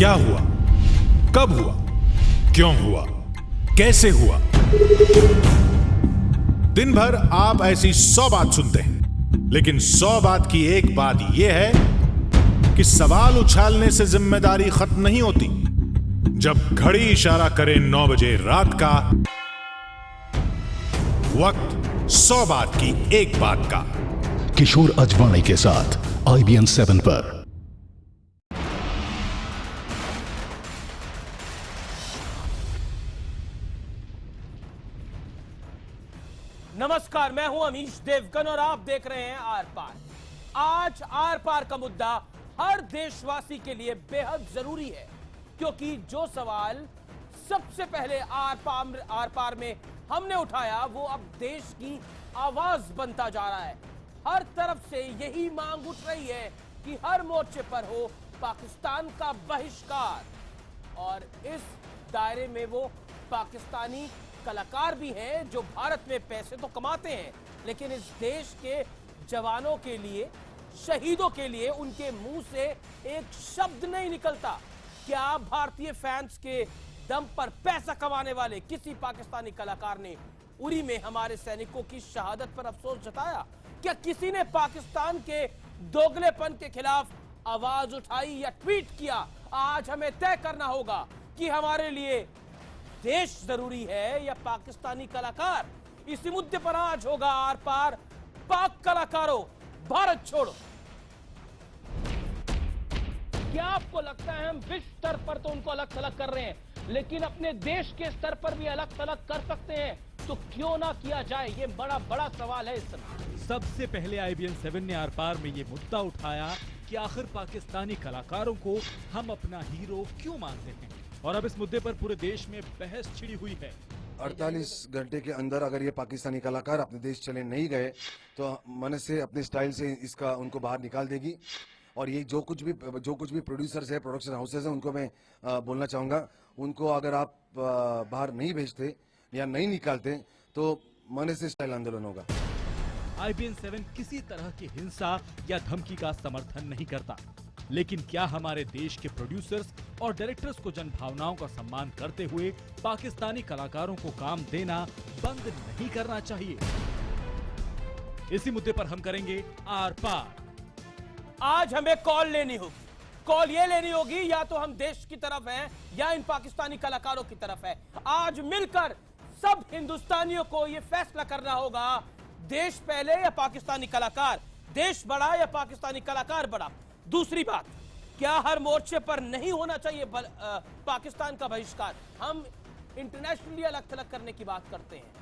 क्या हुआ, कब हुआ, क्यों हुआ, कैसे हुआ। दिन भर आप ऐसी 100 बात सुनते हैं, लेकिन 100 बात की एक बात यह है कि सवाल उछालने से जिम्मेदारी खत्म नहीं होती। जब घड़ी इशारा करे 9 बजे रात का, वक्त 100 बात की एक बात का। किशोर अजवाणी के साथ IBN 7 पर। नमस्कार, मैं हूं अमीश देवगन और आप देख रहे हैं आर पार। आज आर पार का मुद्दा हर देशवासी के लिए बेहद जरूरी है, क्योंकि जो सवाल सबसे पहले आर पार में हमने उठाया वो अब देश की आवाज बनता जा रहा है। हर तरफ से यही मांग उठ रही है कि हर मोर्चे पर हो पाकिस्तान का बहिष्कार, और इस दायरे में वो पाकिस्तानी कलाकार भी हैं जो भारत में पैसे तो कमाते हैं, लेकिन इस देश के जवानों के लिए, शहीदों के लिए उनके मुंह से एक शब्द नहीं निकलता। क्या भारतीय फैंस के दम पर पैसा कमाने वाले किसी पाकिस्तानी कलाकार ने उरी में हमारे सैनिकों की शहादत पर अफसोस जताया? क्या किसी ने पाकिस्तान के दोगलेपन के खिलाफ आवाज उठाई या ट्वीट किया? आज हमें तय करना होगा कि हमारे लिए देश जरूरी है या पाकिस्तानी कलाकार। इसी मुद्दे पर आज होगा आर पार। पाक कलाकारों, भारत छोड़ो। क्या आपको लगता है हम विश्व स्तर पर तो उनको अलग थलग कर रहे हैं, लेकिन अपने देश के स्तर पर भी अलग थलग कर सकते हैं? तो क्यों ना किया जाए, ये बड़ा सवाल है इस समय। सबसे पहले IBN 7 ने आर पार में ये मुद्दा उठाया कि आखिर पाकिस्तानी कलाकारों को हम अपना हीरो क्यों मानते हैं, और अब इस मुद्दे पर पूरे देश में बहस छिड़ी हुई है। 48 घंटे के अंदर अगर ये पाकिस्तानी कलाकार अपने देश चले नहीं गए तो मन से अपने स्टाइल से इसका उनको बाहर निकाल देगी। और ये जो कुछ भी प्रोड्यूसर्स है, प्रोडक्शन हाउसेज है, उनको मैं बोलना चाहूँगा, उनको अगर आप बाहर नहीं भेजते या नहीं निकालते तो मन से स्टाइल आंदोलन होगा। IBN 7 किसी तरह की हिंसा या धमकी का समर्थन नहीं करता, लेकिन क्या हमारे देश के प्रोड्यूसर्स और डायरेक्टर्स को जन भावनाओं का सम्मान करते हुए पाकिस्तानी कलाकारों को काम देना बंद नहीं करना चाहिए? इसी मुद्दे पर हम करेंगे आर पार। आज हमें कॉल लेनी होगी। कॉल ये लेनी होगी, या तो हम देश की तरफ हैं या इन पाकिस्तानी कलाकारों की तरफ है। आज मिलकर सब हिंदुस्तानियों को यह फैसला करना होगा, देश पहले या पाकिस्तानी कलाकार, देश बड़ा या पाकिस्तानी कलाकार बड़ा। दूसरी बात, क्या हर मोर्चे पर नहीं होना चाहिए पाकिस्तान का बहिष्कार? हम इंटरनेशनली अलग थलग करने की बात करते हैं,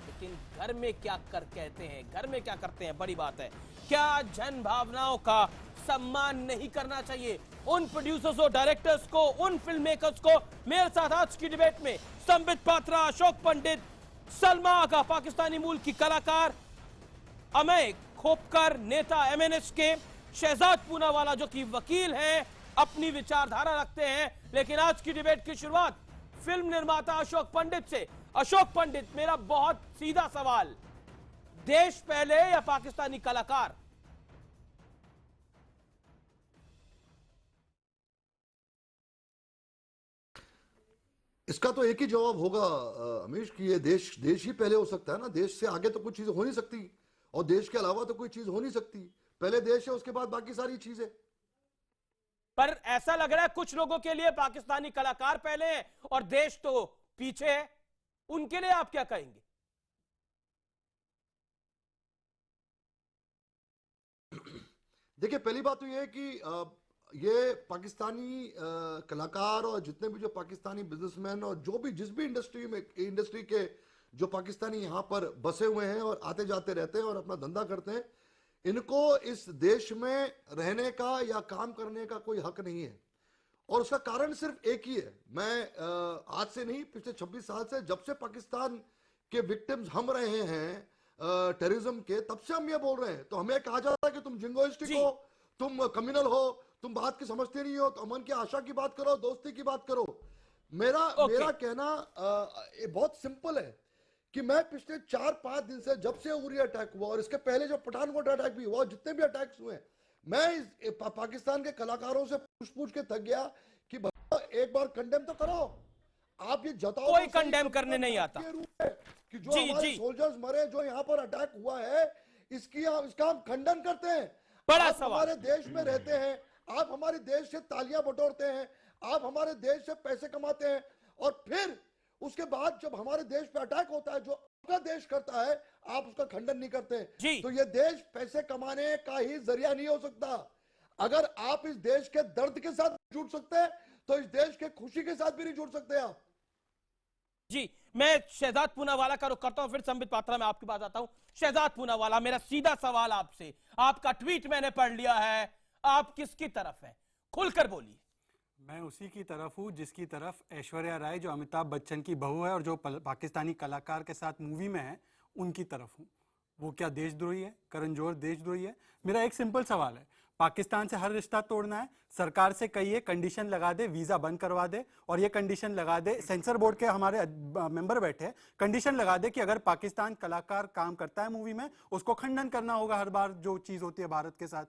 लेकिन घर में क्या कहते हैं, घर में क्या करते हैं, बड़ी बात है। क्या जन भावनाओं का सम्मान नहीं करना चाहिए? उन प्रोड्यूसर्स और डायरेक्टर्स को, उन फिल्म मेकर्स को मेरे साथ आज की डिबेट में संबित पात्रा, अशोक पंडित, सलमा आगा पाकिस्तानी मूल की कलाकार, अमय खोपकर नेता MNS के, शहजाद पूनावाला जो कि वकील हैं, अपनी विचारधारा रखते हैं। लेकिन आज की डिबेट की शुरुआत फिल्म निर्माता अशोक पंडित से। अशोक पंडित, मेरा बहुत सीधा सवाल, देश पहले या पाकिस्तानी कलाकार? इसका तो एक ही जवाब होगा अमीश, कि ये देश ही पहले हो सकता है ना। देश से आगे तो कुछ चीज हो नहीं सकती, और देश के अलावा तो कोई चीज हो नहीं सकती। पहले देश है, उसके बाद बाकी सारी चीजें। पर ऐसा लग रहा है कुछ लोगों के लिए पाकिस्तानी कलाकार पहले हैं और देश तो पीछे है। उनके लिए आप क्या कहेंगे? देखिए, पहली बात तो ये है कि ये पाकिस्तानी कलाकार और जितने भी जो पाकिस्तानी बिजनेसमैन और जो भी जिस भी इंडस्ट्री के जो पाकिस्तानी यहाँ पर बसे हुए हैं और आते जाते रहते हैं और अपना धंधा करते हैं, इनको इस देश में रहने का या काम करने का कोई हक नहीं है। और उसका कारण सिर्फ एक ही है। मैं आज से नहीं, पिछले 26 साल से, जब से पाकिस्तान के विक्टिम्स हम रहे हैं टेररिज्म के, तब से हम ये बोल रहे हैं। तो हमें कहा जाता है कि तुम जिंगोइस्टिक हो, तुम कम्युनल हो, तुम बात की समझते नहीं हो, तो अमन की आशा की बात करो, दोस्ती की बात करो। मेरा कहना बहुत सिंपल है कि मैं पिछले 4-5 दिन से, जब से उरी अटैक हुआ और इसके पहले जो पठानकोट अटैक भी हुआ, जितने भी अटैक्स हुए, मैं पाकिस्तान के कलाकारों से पूछ के थक गया कि एक बार कंडेम तो करो। आप ये जताओ कोई तो सही कंडेम करने नहीं आता। के रूप में कि जो जी, हमारे जी। सोल्जर्स मरे, जो यहाँ पर अटैक हुआ है, इसका हम खंडन करते हैं। बड़ा आप सवाल। हमारे देश में रहते हैं, आप हमारे देश से तालियां बटोरते हैं, आप हमारे देश से पैसे कमाते हैं, और फिर उसके बाद जब हमारे देश पे अटैक होता है जो आपका देश करता है, आप उसका खंडन नहीं करते। जी। तो ये देश पैसे कमाने का ही जरिया नहीं हो सकता। अगर आप इस देश के दर्द के साथ जुड़ सकते हैं तो इस देश के खुशी के साथ भी नहीं जुड़ सकते आप। जी, मैं शहजाद पूनावाला का रुख करता हूं, फिर संबित पात्रा में आपके पास आता हूं। शहजाद पूनावाला, मेरा सीधा सवाल आपसे, आपका ट्वीट मैंने पढ़ लिया है, आप किसकी तरफ हैं? खुलकर बोलिए। मैं उसी की तरफ हूँ जिसकी तरफ ऐश्वर्या राय, जो अमिताभ बच्चन की बहू है और जो पाकिस्तानी कलाकार के साथ मूवी में है, उनकी तरफ हूँ। वो क्या देशद्रोही है? करण जौहर देशद्रोही है? मेरा एक सिंपल सवाल है, पाकिस्तान से हर रिश्ता तोड़ना है, सरकार से कहिए कंडीशन लगा दे, वीजा बंद करवा दे, और ये कंडीशन लगा दे, सेंसर बोर्ड के हमारे मेंबर बैठे हैं, कंडीशन लगा दे कि अगर पाकिस्तान कलाकार काम करता है मूवी में, उसको खंडन करना होगा हर बार जो चीज होती है भारत के साथ।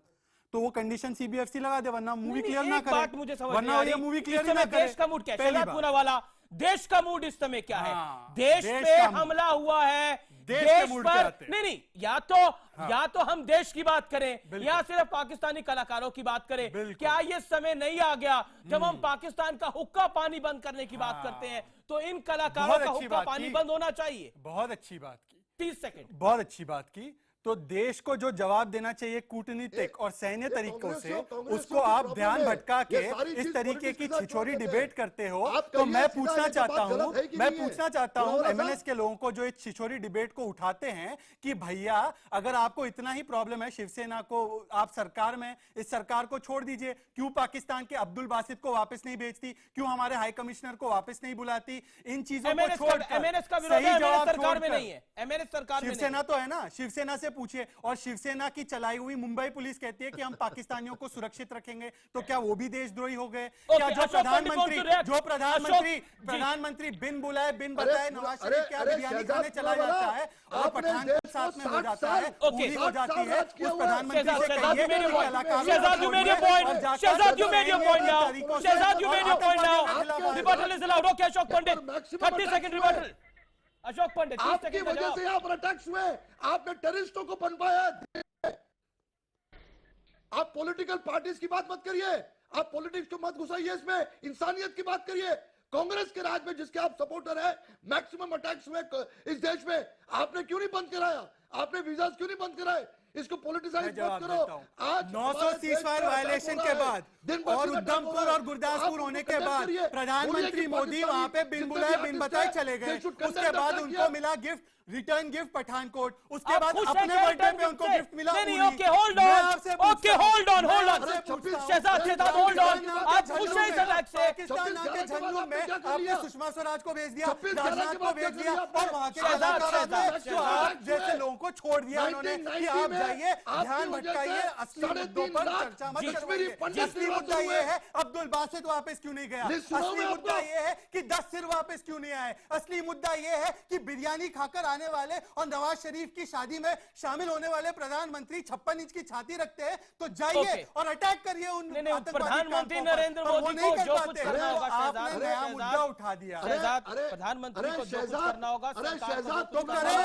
तो वो कंडीशन सीबीएफसी लगा दे, वरना मूवी क्लियर ना करे। बात मुझे समझ वरना ये मूवी क्लियर ना करे। देश का मूड क्या है? पहली शहजाद बात। पूनावाला, देश का मूड इस समय क्या है? हाँ, देश देश पे का मूड। हमला हुआ है, देश देश के मूड पे पर आते हैं। नहीं, या तो हम देश की बात करें या सिर्फ पाकिस्तानी कलाकारों की बात करें। क्या ये समय नहीं आ गया जब हम पाकिस्तान का हुक्का पानी बंद करने की बात करते हैं, तो इन कलाकारों बहुत का अच्छी हुक्का बात पानी की। बंद होना चाहिए? बहुत अच्छी बात की, 30 सेकंड। बहुत अच्छी बात की। तो देश को जो जवाब देना चाहिए कूटनीतिक और सैन्य तरीकों से, उसको आप ध्यान भटका के इस तरीके की छिछोरी डिबेट करते हो। तो मैं पूछना चाहता हूं एमएनएस के लोगों को जो इस छिछोरी डिबेट को उठाते हैं कि भैया अगर आपको इतना ही प्रॉब्लम है शिवसेना को, आप सरकार में, इस सरकार को छोड़ दीजिए। क्यों पाकिस्तान के अब्दुल बासित को वापस नहीं भेजती? क्यों हमारे हाई कमिश्नर को वापस नहीं बुलाती? इन चीजों को छोड़कर एमएनएस का विरोध है, एमएनएस सरकार में नहीं है, एमएनएस सरकार में शिवसेना तो है ना, शिवसेना से पूछिए। और शिवसेना की चलाई हुई मुंबई पुलिस कहती है कि हम पाकिस्तानियों को सुरक्षित रखेंगे, तो क्या वो भी देशद्रोही हो गए? क्या जो प्रधानमंत्री बिन बुलाए बिन बताए नवाज शरीफ क्या बिरयानी खाने चला जाता है और पठान के साथ में हो जाता है, पूरी हो जाती है, उस प्रधानमंत्री से कहिए Shahzad, you made your point. Shehzad, you made your point now. Shehzad, you made your point now. Rebuttal is allowed. Okay, Ashok Pandit. 30-second rebuttal. Ashok Pandit, 30 आपकी सेकंड का वजह जवाब। से यहाँ पर अटैक्स हुए, आपने टेररिस्टों को पनपाया। आप पॉलिटिकल पार्टीज की बात मत करिए, आप पॉलिटिक्स को मत घुसाइए इसमें, इंसानियत की बात करिए। कांग्रेस के राज में जिसके आप सपोर्टर हैं, मैक्सिमम अटैक्स हुए इस देश में, आपने क्यों नहीं बंद कराया? आपने वीजास क्यों नहीं बंद कराए? इसको पॉलिटिसाइज मत करो। आज 900 सीजफायर वायलेशन के बाद और उधमपुर और गुरदासपुर होने के बाद प्रधानमंत्री मोदी वहां पे बिन बुलाए बिन बताए चले गए। उसके बाद उनको मिला गिफ्ट, रिटर्न गिफ्ट पठानकोट। उसके बाद अपने बर्थडे पे उनको गिफ्ट मिला। Okay, hold on. Shahzad, hold on. आप खुश हैं इस अटैक से? पाकिस्तान आके झंडू में आपने सुषमा स्वराज को भेज दिया, राजनाथ को भेज दिया, और वहां के आप जैसे लोगों को छोड़ दिया उन्होंने कि आप जाइए, ध्यान भटकाइए, असली मुद्दों पर चर्चा मत करवाइए। असली मुद्दा ये है अब्दुल बासित वापस क्यों नहीं गया? असली मुद्दा ये है कि 10 सिर वापस क्यों नहीं आए? असली मुद्दा ये है कि बिरयानी खाकर आने वाले और नवाज शरीफ की शादी में शामिल होने वाले प्रधानमंत्री 56 इंच की छाती रखते हैं, तो जाइए और अटैक करिए उन प्रधानमंत्री नरेंद्र मोदी को जो कुछ करना होगा, आपने नया मुद्दा उठा दिया। प्रधानमंत्री को जो कुछ करना होगा, शहजाद तो करे,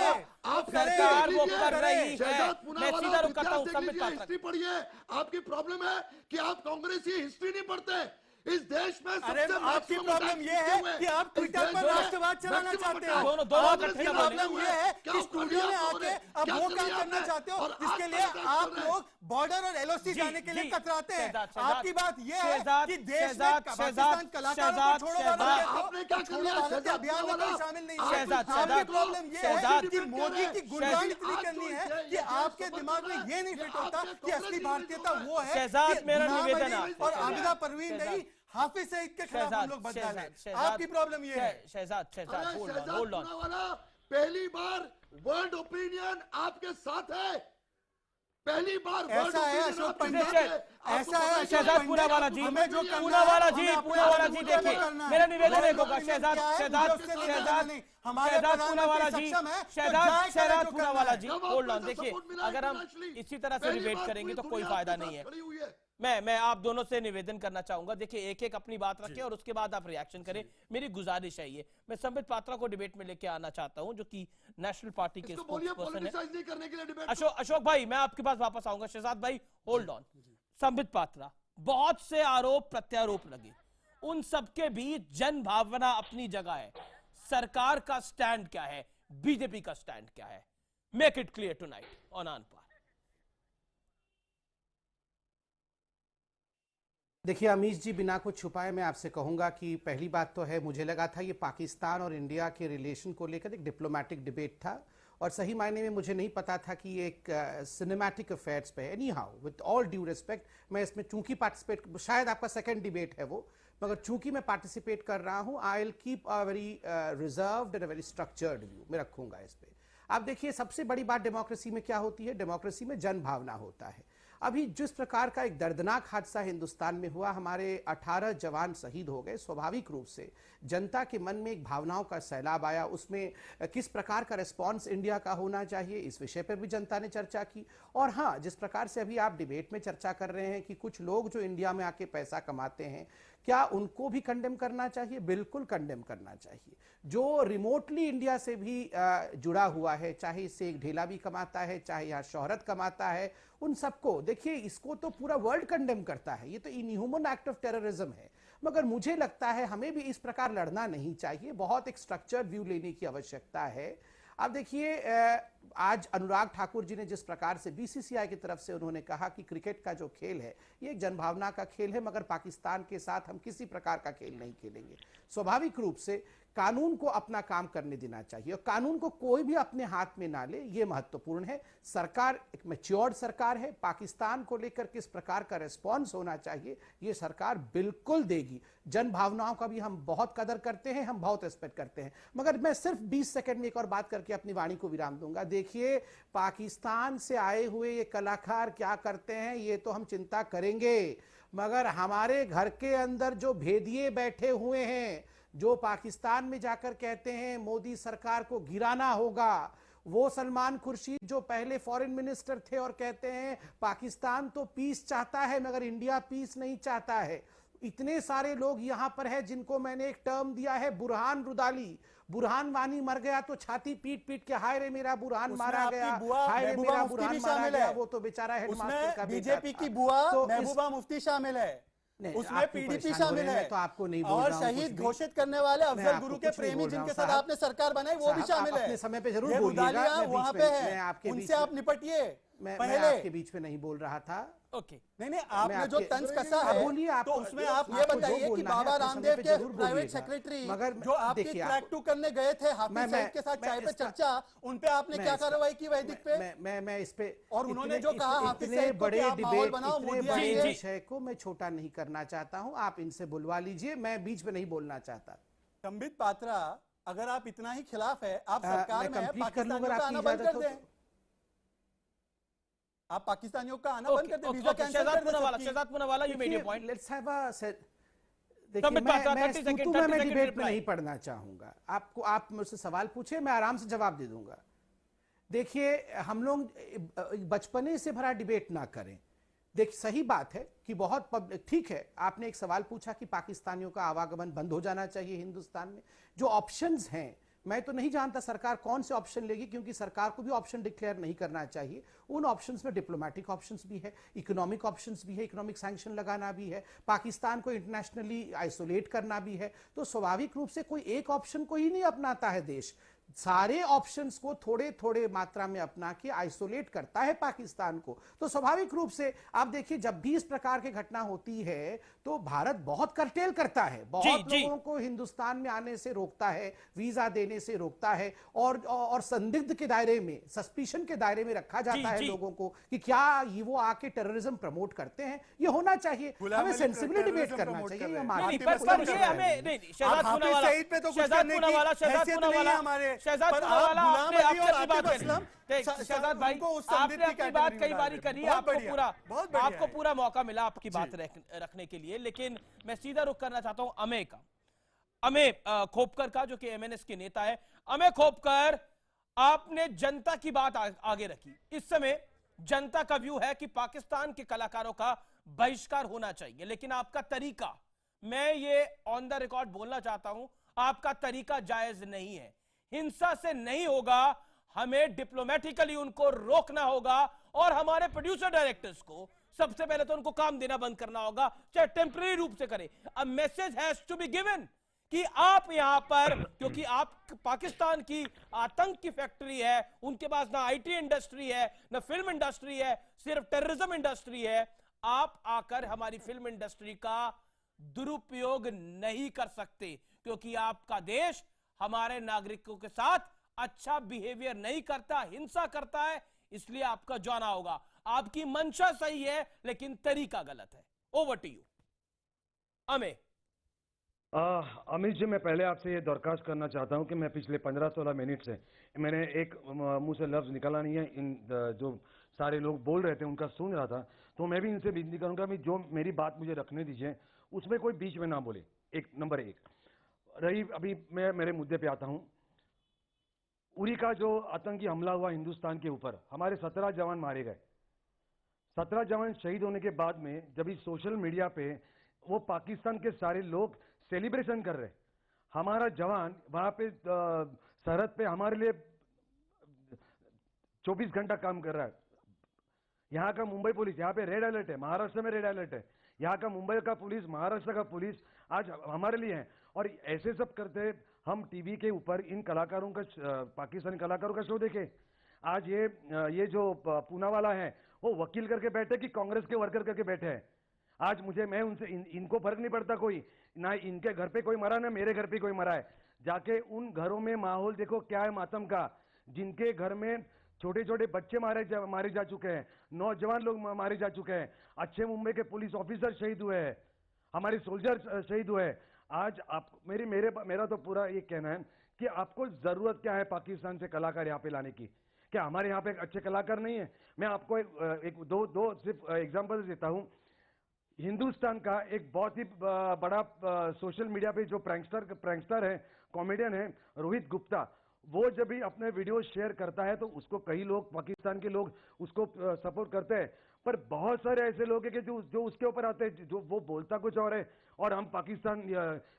आप सरकार वो कर रही है। मैं सीधा रुक करता हूं, संबित पात्रा। हिस्ट्री पढ़िए। आपकी प्रॉब्लम है कि आप कांग्रेस की हिस्ट्री नहीं पढ़ते। इस देश में अरे आपकी प्रॉब्लम ये है कि आप ट्विटर पर राष्ट्रवाद चलाना चाहते हो। दोनों आपकी प्रॉब्लम ये है कि स्टूडियो में आके आप वो काम करना चाहते हो जिसके लिए आप लोग बॉर्डर और एलओसी जाने के लिए कतराते हैं। आपकी बात ये है कि देश में पाकिस्तान कलाकारों को छोड़ो, आपने क्या किया? अभियान में कोई शामिल नहीं है। शहजाद, आपकी प्रॉब्लम ये है कि मोदी की गुणगान इतनी करनी है कि आपके दिमाग में ये नहीं फिट होता कि असली भारतीयता वो है। शहजाद, मेरा निवेदन है और आबिदा परवीन नहीं, हाफिज सईद के खिलाफ हम लोग बदला लें। आपकी प्रॉब्लम ये है। Shahzad, hold on. पहली बार वर्ल्ड ओपिनियन आपके साथ है, पहली बार ऐसा है अशोक पंडित, ऐसा है शहजाद पूनावाला जी, पूनावाला जी देखिए, मेरा निवेदन है होगा शहजाद पूनावाला जी, शहजाद पूनावाला जी, होल्ड ऑन। देखिए, अगर हम इसी तरह से डिबेट करेंगे तो कोई फायदा नहीं है। मैं आप दोनों से निवेदन करना चाहूंगा, देखिए एक एक अपनी बात रखें और उसके बाद आप रिएक्शन करें। मेरी गुजारिश है ये, मैं संबित पात्रा को डिबेट में लेके आना चाहता हूं जो कि नेशनल पार्टी के इसको बोलिए स्पोक्सपर्सन है। पॉलिटिसाइज नहीं करने के लिए डिबेट। अशोक भाई मैं आपके पास वापस आऊंगा। शहजाद भाई होल्ड ऑन। संबित पात्रा, बहुत से आरोप प्रत्यारोप लगे, उन सबके बीच जन भावना अपनी जगह है। सरकार का स्टैंड क्या है, बीजेपी का स्टैंड क्या है? Make it clear tonight on Aar Paar. देखिए अमीश जी, बिना कुछ छुपाए मैं आपसे कहूंगा कि पहली बात तो है, मुझे लगा था ये पाकिस्तान और इंडिया के रिलेशन को लेकर एक डिप्लोमेटिक डिबेट था और सही मायने में मुझे नहीं पता था कि ये एक सिनेमैटिक अफेयर्स पे है। Any how with all due respect, मैं इसमें चूंकि पार्टिसिपेट, शायद आपका सेकंड डिबेट है वो, मगर चूंकि मैं पार्टिसिपेट कर रहा हूं, I will keep a very reserved and a very structured view मैं रखूंगा इस पे। आप देखिए सबसे बड़ी बात डेमोक्रेसी में क्या होती है, डेमोक्रेसी में जन भावना होता है। अभी जिस प्रकार का एक दर्दनाक हादसा हिंदुस्तान में हुआ, हमारे 18 जवान शहीद हो गए, स्वाभाविक रूप से जनता के मन में एक भावनाओं का सैलाब आया। उसमें किस प्रकार का रिस्पांस इंडिया का होना चाहिए, इस विषय पर भी जनता ने चर्चा की। और हाँ, जिस प्रकार से अभी आप डिबेट में चर्चा कर रहे हैं कि कुछ लोग जो इंडिया में आके पैसा कमाते हैं, क्या उनको भी कंडेम करना चाहिए? बिल्कुल कंडेम करना चाहिए। जो रिमोटली इंडिया से भी जुड़ा हुआ है, चाहे इससे एक ढेला भी कमाता है, चाहे यहाँ शोहरत कमाता है, उन सबको देखिए, इसको तो पूरा वर्ल्ड कंडेम करता है, ये तो इनह्यूमन एक्ट ऑफ टेररिज्म है। मगर मुझे लगता है हमें भी इस प्रकार लड़ना नहीं चाहिए, बहुत एक स्ट्रक्चर्ड व्यू लेने की आवश्यकता है। अब देखिए आज अनुराग ठाकुर जी ने जिस प्रकार से बीसीसीआई की तरफ से उन्होंने कहा कि क्रिकेट का जो खेल है ये एक जनभावना का खेल है, मगर पाकिस्तान के साथ हम किसी प्रकार का खेल नहीं खेलेंगे। स्वाभाविक रूप से कानून को अपना काम करने देना चाहिए और कानून को कोई भी अपने हाथ में ना ले, ये महत्वपूर्ण है। सरकार एक मैच्योर्ड सरकार है, पाकिस्तान को लेकर किस प्रकार का रिस्पॉन्स होना चाहिए ये सरकार बिल्कुल देगी। जन भावनाओं का भी हम बहुत कदर करते हैं, हम बहुत रिस्पेक्ट करते हैं। मगर मैं सिर्फ 20 सेकंड में एक और बात करके अपनी वाणी को विराम दूंगा। देखिए पाकिस्तान से आए हुए ये कलाकार क्या करते हैं ये तो हम चिंता करेंगे, मगर हमारे घर के अंदर जो भेदिए बैठे हुए हैं, जो पाकिस्तान में जाकर कहते हैं मोदी सरकार को गिराना होगा, वो सलमान खुर्शीद जो पहले फॉरेन मिनिस्टर थे और कहते हैं पाकिस्तान तो पीस चाहता है मगर इंडिया पीस नहीं चाहता है। इतने सारे लोग यहां पर हैं जिनको मैंने एक टर्म दिया है बुरहान रुदाली। बुरहान वानी मर गया तो छाती पीट पीट के हाय रे मेरा बुरहान मारा गया, हाय रे मेरा बुरहान मारा गया, वो तो बेचारा हेडमास्टर का बेटा बीजेपी की बुआ महबूबा मुफ्ती शामिल है, उसमें पीडीपी शामिल है, तो आपको नहीं और शहीद घोषित करने वाले अफजल गुरु के प्रेमी जिनके साथ आपने सरकार बनाई वो भी शामिल है। अपने समय पे जरूर बोलिएगा, वहां पे है, उनसे आप निपटिए। मैं पहले आपके बीच में नहीं बोल रहा था। ओके नहीं आपने जो तंज कसा है बोलिए, तो उसमें आप ये बताइए कि बाबा रामदेव के प्राइवेट सेक्रेटरी जो आपके ट्रैक टू करने गए थे हाफिज सईद के साथ चाय पे चर्चा, उन पे आपने क्या कार्रवाई की वैदिक पे? मैं इस पे, और उन्होंने जो कहा हाफिज सईद को बड़े माहौल बनाओ, डिबेट, इतने बड़े विषय को मैं छोटा नहीं करना चाहता हूं। आप इनसे बुलवा लीजिए, मैं बीच में नहीं बोलना चाहता। संबित पात्रा, अगर आप इतना ही खिलाफ है, आप सरकार में पाकिस्तानियों का आना बंद कर दें। आप पाकिस्तानियों का आना बंद कर दें, वीजा कैंसिल कर दें। Shehzad Poonawalla, you made your point. Let's have a देखिए मैं डिबेट में नहीं पढ़ना चाहूंगा। आप मुझसे सवाल पूछे, मैं आराम से जवाब दे दूंगा। देखिए हम लोग बचपने से भरा डिबेट ना करें। देखिए सही बात है कि बहुत पब्लिक, ठीक है आपने एक सवाल पूछा कि पाकिस्तानियों का आवागमन बंद हो जाना चाहिए हिंदुस्तान में। जो ऑप्शंस हैं, मैं तो नहीं जानता सरकार कौन से ऑप्शन लेगी, क्योंकि सरकार को भी ऑप्शन डिक्लेयर नहीं करना चाहिए। उन ऑप्शंस में डिप्लोमेटिक ऑप्शंस भी है, इकोनॉमिक ऑप्शंस भी है, इकोनॉमिक सैंक्शन लगाना भी है, पाकिस्तान को इंटरनेशनली आइसोलेट करना भी है। तो स्वाभाविक रूप से कोई एक ऑप्शन को ही नहीं अपनाता है देश, सारे ऑप्शंस को थोड़े थोड़े मात्रा में अपना के आइसोलेट करता है पाकिस्तान को। तो स्वाभाविक रूप से आप देखिए जब भी इस प्रकार की घटना होती है तो भारत बहुत कर्टेल करता है, बहुत लोगों को हिंदुस्तान में आने से रोकता है, वीजा देने से रोकता है, और संदिग्ध के दायरे में, सस्पिशन के दायरे में रखा जाता है लोगों को कि क्या ये वो आके टेररिज्म प्रमोट करते हैं। ये होना चाहिए, हमें सेंसिबली डिबेट करना चाहिए। शहजाद भाई आपने अपनी बात कई बारी करी, आपको पूरा मौका मिला आपकी बात रखने के लिए, लेकिन मैं सीधा रुख करना चाहता हूं अमेय का, अमेय खोपकर का, जो कि एमएनएस के नेता है। अमेय खोपकर, आपने जनता की बात आगे रखी। इस समय जनता का व्यू है कि पाकिस्तान के कलाकारों का बहिष्कार होना चाहिए, लेकिन आपका तरीका, मैं ये ऑन द रिकॉर्ड बोलना चाहता हूं, आपका तरीका जायज नहीं है। हिंसा से नहीं होगा, हमें डिप्लोमेटिकली उनको रोकना होगा और हमारे प्रोड्यूसर डायरेक्टर्स को सबसे पहले तो उनको काम देना बंद करना होगा, चाहे टेम्परेरी रूप से करें। A message has to be given कि आप यहां पर, क्योंकि आप पाकिस्तान की आतंक की फैक्ट्री है, उनके पास ना आईटी इंडस्ट्री है, ना फिल्म इंडस्ट्री है, सिर्फ टेररिज्म इंडस्ट्री है। आप आकर हमारी फिल्म इंडस्ट्री का दुरुपयोग नहीं कर सकते, क्योंकि आपका देश हमारे नागरिकों के साथ अच्छा बिहेवियर नहीं करता, हिंसा करता है, इसलिए आपका जाना होगा। आपकी मंशा सही है लेकिन तरीका गलत है। ओवर टू यू अमे। अमित जी, मैं पहले आपसे ये दरखास्त करना चाहता हूं कि मैं पिछले 15-16 मिनट से मैंने एक मुंह से लफ्ज निकाला नहीं है। इन जो सारे लोग बोल रहे थे उनका सुन रहा था, तो मैं भी इनसे विनती करूंगा कि जो मेरी बात मुझे रखने दीजिए, उसमें कोई बीच में ना बोले। एक नंबर एक रही, अभी मैं मेरे मुद्दे पे आता हूं। उरी का जो आतंकी हमला हुआ हिंदुस्तान के ऊपर, हमारे 17 जवान मारे गए। 17 जवान शहीद होने के बाद में जब इस सोशल मीडिया पे वो पाकिस्तान के सारे लोग सेलिब्रेशन कर रहे, हमारा जवान वहां पे सरहद पे हमारे लिए 24 घंटा काम कर रहा है। यहाँ का मुंबई पुलिस, यहाँ पे रेड अलर्ट है, महाराष्ट्र में रेड अलर्ट है, यहाँ का मुंबई का पुलिस, महाराष्ट्र का पुलिस आज हमारे लिए है। और ऐसे सब करते हम टीवी के ऊपर इन कलाकारों का, पाकिस्तानी कलाकारों का शो देखे। आज ये जो पूना वाला है वो वकील करके बैठे कि कांग्रेस के वर्कर करके बैठे हैं। आज मैं उनसे इनको फर्क नहीं पड़ता, कोई ना इनके घर पे कोई मरा ना मेरे घर पे कोई मरा है। जाके उन घरों में माहौल देखो क्या है मातम का, जिनके घर में छोटे छोटे बच्चे मारे जा चुके हैं, नौजवान लोग मारे जा चुके हैं, अच्छे मुंबई के पुलिस ऑफिसर शहीद हुए हैं, हमारे सोल्जर शहीद हुए हैं। आज आप मेरा तो पूरा ये कहना है कि आपको जरूरत क्या है पाकिस्तान से कलाकार यहाँ पे लाने की? क्या हमारे यहाँ पे अच्छे कलाकार नहीं है? मैं आपको दो सिर्फ एग्जांपल देता हूँ। हिंदुस्तान का एक बहुत ही बड़ा सोशल मीडिया पे जो प्रैंकस्टर है, कॉमेडियन है, रोहित गुप्ता, वो जब भी अपने वीडियो शेयर करता है तो उसको कई लोग, पाकिस्तान के लोग उसको सपोर्ट करते हैं, पर बहुत सारे ऐसे लोग हैं कि जो उसके ऊपर आते हैं, जो वो बोलता कुछ और है और हम पाकिस्तान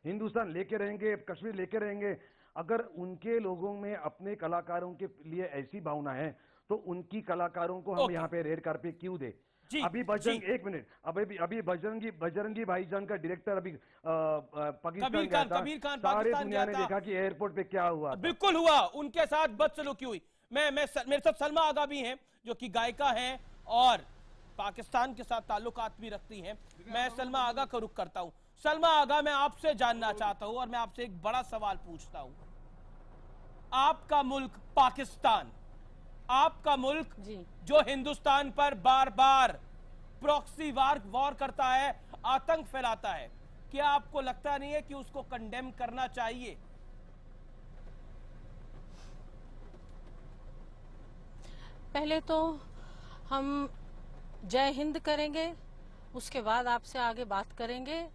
हिंदुस्तान लेके रहेंगे, कश्मीर लेके रहेंगे। अगर उनके लोगों में अपने कलाकारों के लिए ऐसी भावना है तो उनकी कलाकारों को हम यहाँ पे रेड कार्पेट क्यों दे? अभी एक मिनट, अभी बजरंगी भाईजान का डायरेक्टर अभी पाकिस्तान गया था, सारे दुनिया ने देखा कि एयरपोर्ट पे क्या हुआ। बिल्कुल हुआ, उनके साथ बदसलूकी हुई। मेरे साथ सलमा आगा भी हैं जो कि गायिका हैं और पाकिस्तान के साथ ताल्लुकात भी रखती हैं। मैं सलमा आगा का रुख करता हूं। सलमा आगा, मैं आपसे जानना चाहता हूं और मैं आपसे एक बड़ा सवाल पूछता हूं। आपका मुल्क पाकिस्तान, आपका मुल्क जो हिंदुस्तान पर बार बार प्रॉक्सी वॉर करता है, आतंक फैलाता है, क्या आपको लगता नहीं है कि उसको कंडेम करना चाहिए? पहले तो हम जय हिंद करेंगे, उसके बाद आपसे आगे बात करेंगे।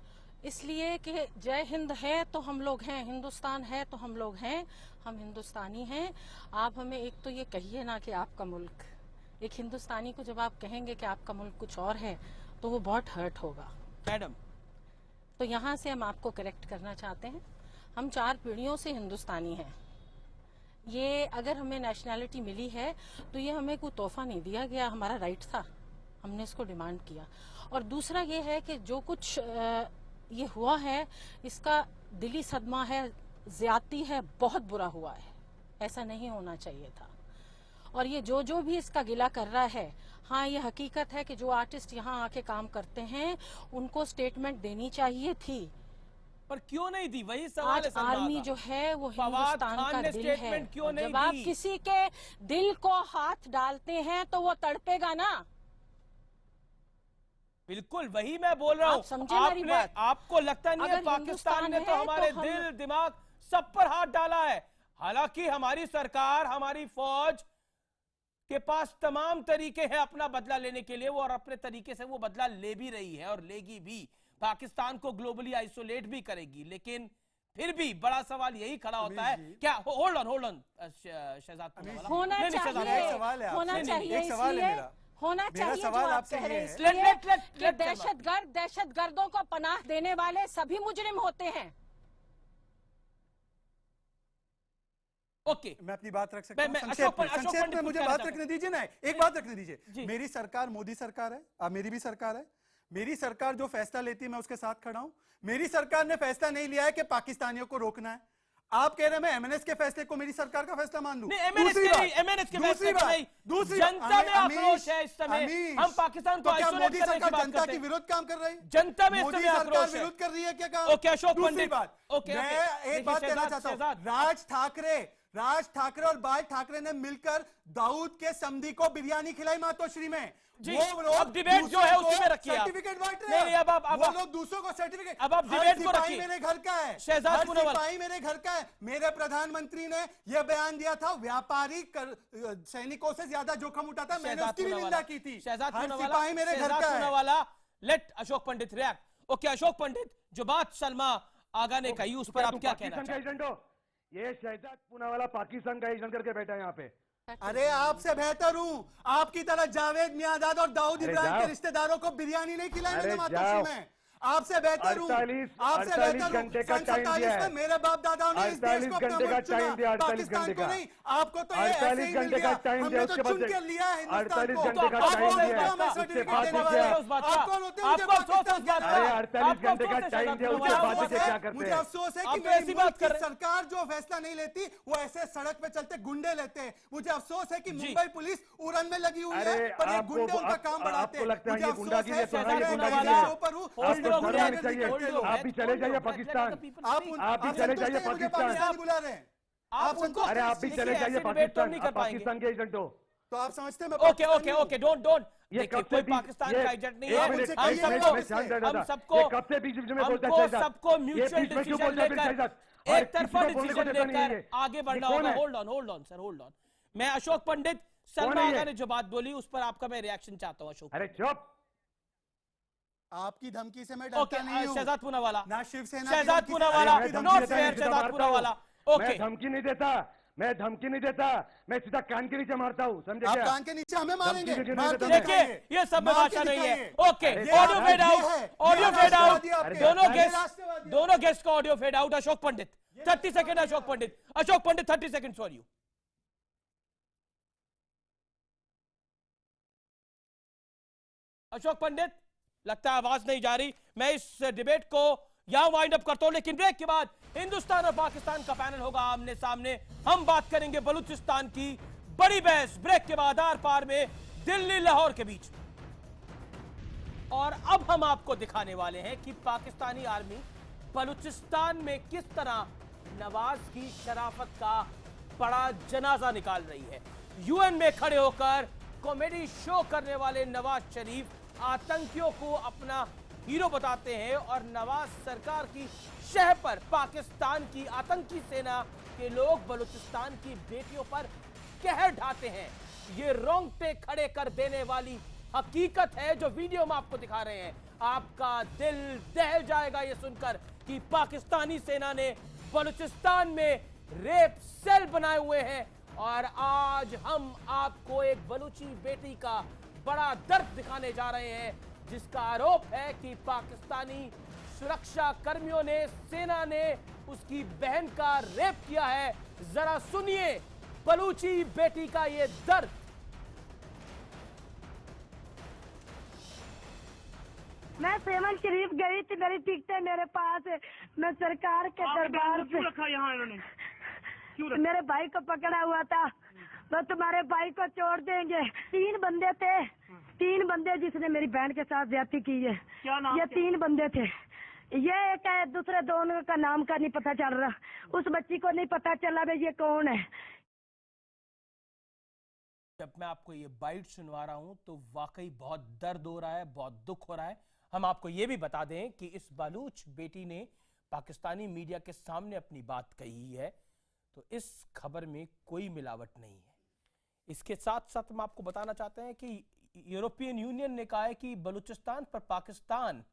इसलिए कि जय हिंद है तो हम लोग हैं, हिंदुस्तान है तो हम लोग हैं, हम हिंदुस्तानी हैं। आप हमें एक तो ये कहिए ना कि आपका मुल्क, एक हिंदुस्तानी को जब आप कहेंगे कि आपका मुल्क कुछ और है तो वो बहुत हर्ट होगा। मैडम, तो यहाँ से हम आपको करेक्ट करना चाहते हैं। हम 4 पीढ़ियों से हिंदुस्तानी हैं। ये अगर हमें नेशनैलिटी मिली है तो ये हमें कोई तोहफा नहीं दिया गया, हमारा राइट था, हमने इसको डिमांड किया। और दूसरा ये है कि जो कुछ ये हुआ है इसका दिली सदमा है, ज्यादती है, बहुत बुरा हुआ है, ऐसा नहीं होना चाहिए था। और ये जो भी इसका गिला कर रहा है, हाँ ये हकीकत है कि जो आर्टिस्ट यहाँ आके काम करते हैं उनको स्टेटमेंट देनी चाहिए थी, पर क्यों नहीं दी? वही सवाल है। आर्मी जो है वो हिंदुस्तान का दिल है, जब आप किसी के दिल को हाथ डालते हैं तो वो तड़पेगा ना। बिल्कुल वही मैं बोल रहा हूँ। समझे मेरी बात? आपको लगता नहीं है पाकिस्तान ने तो हमारे दिल दिमाग सब पर हाथ डाला है? हालांकि हमारी सरकार, हमारी फौज के पास तमाम तरीके हैं अपना बदला लेने के लिए, वो और अपने तरीके से वो बदला ले भी रही है और लेगी भी, पाकिस्तान को ग्लोबली आइसोलेट भी करेगी। लेकिन फिर भी बड़ा सवाल यही खड़ा होता है, क्या होल्ड ऑन शहजाद, होना मेरा चाहिए। सवाल जो आप आपसे कह रहे ये हैं है। इसलिए कि दहशतगर्दों को पनाह देने वाले सभी मुजरिम होते हैं। ओके, मैं अपनी बात रख सकता हूं? अशोक संक्षेप में पंडित मुझे बात रखने दीजिए ना, एक बात रखने दीजिए। मेरी सरकार मोदी सरकार है, अब मेरी भी सरकार है। मेरी सरकार जो फैसला लेती है मैं उसके साथ खड़ा हूं। मेरी सरकार ने फैसला नहीं लिया है कि पाकिस्तानियों को रोकना है। आप कह रहे हैं मैं एमएनएस के फैसले को मेरी सरकार का फैसला मान लूं? दूसरी जनता में आक्रोश है इस समय। हम पाकिस्तान को मोदी सरकार जनता के विरुद्ध काम कर रही है? जनता में मोदी सरकार विरुद्ध कर रही है क्या काम? ओके अशोक पंडित, मैं एक बात कहना चाहता हूं। राज ठाकरे और बाल ठाकरे ने मिलकर दाऊद के समधी को बिरयानी खिलाई मातोश्री में। वो लोग अब डिबेट जो है उसी में रखिए, सर्टिफिकेट बांट रहे हैं। अब वो लोग दूसरों को सर्टिफिकेट, अब आप डिबेट को रखिए। मेरे घर का है, शहजाद सिपाही मेरे घर का है। मेरे प्रधानमंत्री ने यह बयान दिया था, व्यापारी सैनिकों से ज्यादा जोखिम उठाता, मैंने उसकी भी निंदा की थी। सिपाही मेरे घर का है। Late Ashok Pandit react. Okay Ashok Pandit, जो बात सलमा आगा ने कही उस पर आप क्या कहना चाहते हैं? ये शहजाद पूनावाला पाकिस्तान का एजेंट करके बैठा है यहाँ पे। अरे आपसे बेहतर हूँ। आपकी तरह जावेद मियादाद और दाऊद इब्राहिम के रिश्तेदारों को बिरयानी नहीं खिलाई मैंने मातोश्री में। आपसे बेहतर हूँ। आपसे बेहतर घंटे का टाइम दिया है। मेरे बाप दादाओं ने इस देश को अपना मुल्क चुना, पाकिस्तान को नहीं। आपको तो ये ऐसे ही मिल गया। हमने तो चुन के लिया है हिंदुस्तान को। घंटे का टाइम दिया है। मैं सर्टिफिकेट देने वाला हूं। आप कौन होते हैं मुझे पाकिस्तान के? अरे 48 घंटे का टाइम दिया, उसके बाद से क्या करते मुझे हैं? अफसोस है कि मेरी मुल्क की सरकार जो फैसला नहीं लेती वो ऐसे सड़क पे चलते गुंडे लेते हैं। मुझे अफसोस है कि मुंबई पुलिस उड़न में लगी हुई है, पर ये गुंडे उनका काम बढ़ाते हैं। लगता है ये गुंडागिरी है, आप भी चले जाइए पाकिस्तान। आप भी चले जाइए पाकिस्तान। बुला रहे हैं अरे आप भी चले जाइए पाकिस्तान। पाकिस्तान के एजेंट हो तो आप समझते हैं? ओके ओके ओके, डोंट ये कब से पाकिस्तान का एजेंट नहीं है। हम सबको कब से बीच में बोलता है सबको म्यूचुअल डिसीजन लेकर, एक तरफा डिसीजन लेकर आगे बढ़ना होगा। Hold on sir, hold on. मैं अशोक पंडित, सलमा आगा ने जो बात बोली उस पर आपका मैं रिएक्शन चाहता हूँ अशोक। अरे चुप। आपकी धमकी से मैं डरता नहीं हूं। शहजाद पूनावाला, ना Shiv Sena, Shehzad Poonawalla, not fair Shehzad Poonawalla. Okay, धमकी नहीं देता, मैं धमकी नहीं देता, मैं सीधा कान के नीचे मारता हूँ, समझे क्या? आप कान के नीचे हमें मारेंगे? देखिए ये सब भाषा नहीं है। Okay, audio fade out, audio fade out. दोनों गेस्ट का audio fade out. Ashok Pandit 30 second. Ashok Pandit 30 second for you. Ashok Pandit, लगता है आवाज नहीं जा रही। मैं इस डिबेट को यहां वाइंड अप करता हूं, लेकिन ब्रेक के बाद हिंदुस्तान और पाकिस्तान का पैनल होगा आमने सामने। हम बात करेंगे बलूचिस्तान की बड़ी बहस। ब्रेक के बाद आर पार में दिल्ली लाहौर के बीच। और अब हम आपको दिखाने वाले हैं कि पाकिस्तानी आर्मी बलूचिस्तान में किस तरह नवाज की शराफत का बड़ा जनाजा निकाल रही है। यूएन में खड़े होकर कॉमेडी शो करने वाले नवाज शरीफ आतंकियों को अपना हीरो बताते हैं और नवाज सरकार की शह पर पाकिस्तान की आतंकी सेना के लोग बलूचिस्तान की बेटियों पर कहर ढाते हैं। ये रोंगटे खड़े कर देने वाली हकीकत है जो वीडियो में आपको दिखा रहे हैं। आपका दिल दहल जाएगा ये सुनकर कि पाकिस्तानी सेना ने बलूचिस्तान में रेप सेल बनाए हुए हैं। और आज हम आपको एक बलूची बेटी का बड़ा दर्द दिखाने जा रहे हैं जिसका आरोप है कि पाकिस्तानी सुरक्षा कर्मियों ने, सेना ने उसकी बहन का रेप किया है। जरा सुनिए बलूची बेटी का ये दर्द। मैं सेवन शरीफ गई थी, मेरी टिकटें मेरे पास है। मैं सरकार के दरबार से रखा यहाँ इन्होंने मेरे भाई को पकड़ा हुआ था। वो तुम्हारे भाई को छोड़ देंगे। 3 बंदे थे, 3 बंदे जिसने मेरी बहन के साथ ज्यादती की है। क्या नाम? ये 3 बंदे थे। ये एक है, दूसरे दोनों का नाम का नहीं पता चल रहा। उस बच्ची को नहीं पता चला भाई ये कौन है। जब मैं आपको ये बाइट सुनवा रहा हूं तो वाकई बहुत दर्द हो रहा है, बहुत दुख हो रहा है। हम आपको ये भी बता दें कि इस बलूच बेटी ने पाकिस्तानी मीडिया के सामने अपनी बात कही है, तो इस खबर में कोई मिलावट नहीं है। इसके साथ साथ हम आपको बताना चाहते हैं कि यूरोपियन यूनियन ने कहा है कि बलूचिस्तान पर पाकिस्तान